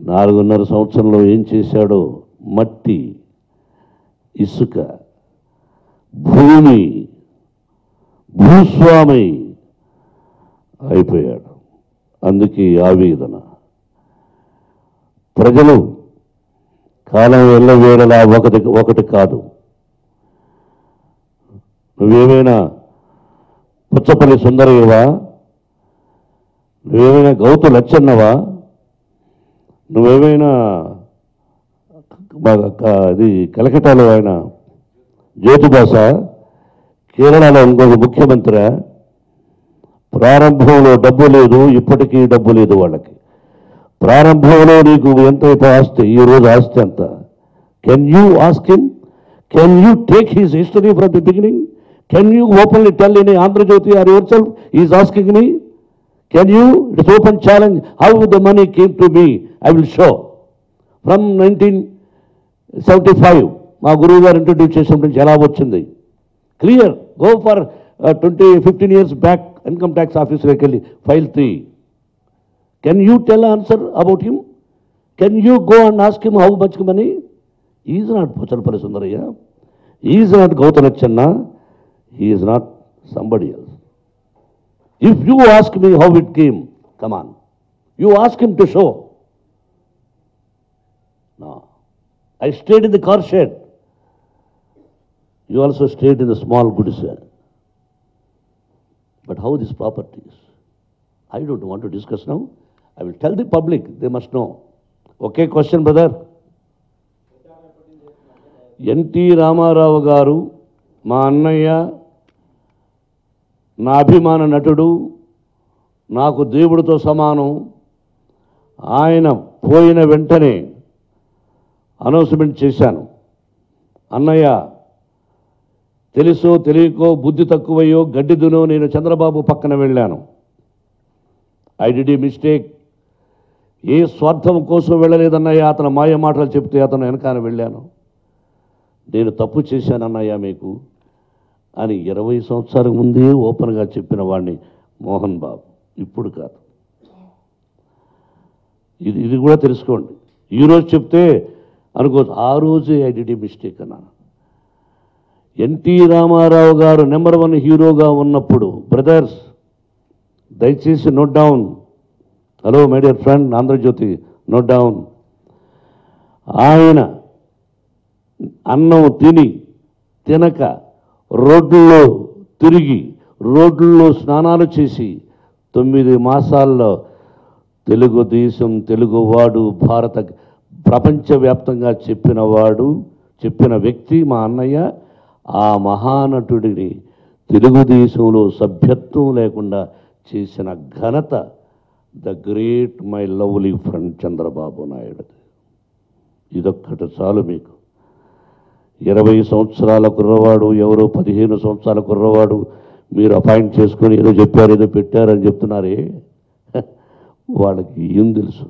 4.5 సంవత్సరంలో ఏం చేశాడో, మట్టి, ఇసుక, భూమి, భూస్వామి అయిపోయాడు. అందుకే ఆవేదన. ప్రజలు కాలం వెళ్ళవేళలా ఒకటి కాదు. నువ్వేమైనా పుచ్చపల్లి సుందరయ్యవా? నువ్వేమైనా గౌతు లచ్చన్నవా? నువ్వేమైనా అది కలకటాలో ఆయన జ్యోతిబాస, కేరళలో ఇంకొక ముఖ్యమంత్రి? ప్రారంభంలో డబ్బు లేదు, ఇప్పటికీ డబ్బు లేదు వాళ్ళకి. ప్రారంభంలో నీకు ఎంత ఆస్తి, ఈరోజు ఆస్తి ఎంత? Can you ask him? Can you take his history from the beginning? Can you openly tell in Andhra Jyothi or yourself is asking me? Can you? It's open challenge. How the money came to me I will show. From 1975 మా గురువు గారు introduce చేసినప్పటి నుంచి ఎలా వచ్చింది clear. Go for 15 years back income tax ఆఫీసులోకి వెళ్ళి file 3. Can you tell answer about him? Can you go and ask him how much money? Is not Puchalapalli Sundarayya, is not Gautam Lachanna, is not somebody else. If you ask me how it came, come on, you ask him to show. No. I stayed in the car shed. You also stayed in the small goods. But how these properties? I don't want to discuss now. I will tell the public, they must know. Okay, question, brother? NT Rama Rao గారు మా అన్నయ్య, నా అభిమాన నటుడు, నాకు దేవుడితో సమానం. ఆయన పోయిన వెంటనే అనౌన్స్మెంట్ చేశాను, అన్నయ్య తెలుసో తెలియకో, బుద్ధి తక్కువయ్యో గడ్డిదునో నేను చంద్రబాబు పక్కన వెళ్ళాను. I did a mistake. ఏ స్వార్థం కోసం వెళ్ళలేదన్నయ్య. అతను మాయ మాటలు చెప్తే అతను వెనకాల వెళ్ళాను. నేను తప్పు చేశాను అన్నయ్య మీకు అని 20 సంవత్సరాల ముందే ఓపెన్గా చెప్పిన వాడిని మోహన్ బాబు. ఇప్పుడు కాదు. ఇది కూడా తెలుసుకోండి. ఈరోజు చెప్తే అనుకోవచ్చు, ఆ రోజే ఐ డిడ్ ఏ మిస్టేక్ అన్నాను. ఎన్టీ రామారావు గారు నెంబర్ 1 హీరోగా ఉన్నప్పుడు, బ్రదర్స్ దయచేసి note down. Hello my dear friend Andhrajyothi, note down. ఆయన అన్నం తినక రోడ్లలో తిరిగి, రోడ్లలో స్నానాలు చేసి 9 మాసాల్లో తెలుగుదేశం, తెలుగువాడు, ప్రపంచవ్యాప్తంగా చెప్పిన వ్యక్తి మా అన్నయ్య. ఆ మహానటుడిని తెలుగుదేశంలో సభ్యత్వం లేకుండా చేసిన ఘనత the great my lovely friend Chandrababu Naidu. ఇదొక్కటి చాలు మీకు. 20 సంవత్సరాల కుర్రవాడు ఎవరో 15 సంవత్సరాల కుర్రవాడు మీరు అపాయింట్ చేసుకొని ఏదో చెప్పారు, ఏదో పెట్టారని చెప్తున్నారే, వాళ్ళకి ఏం తెలుసు?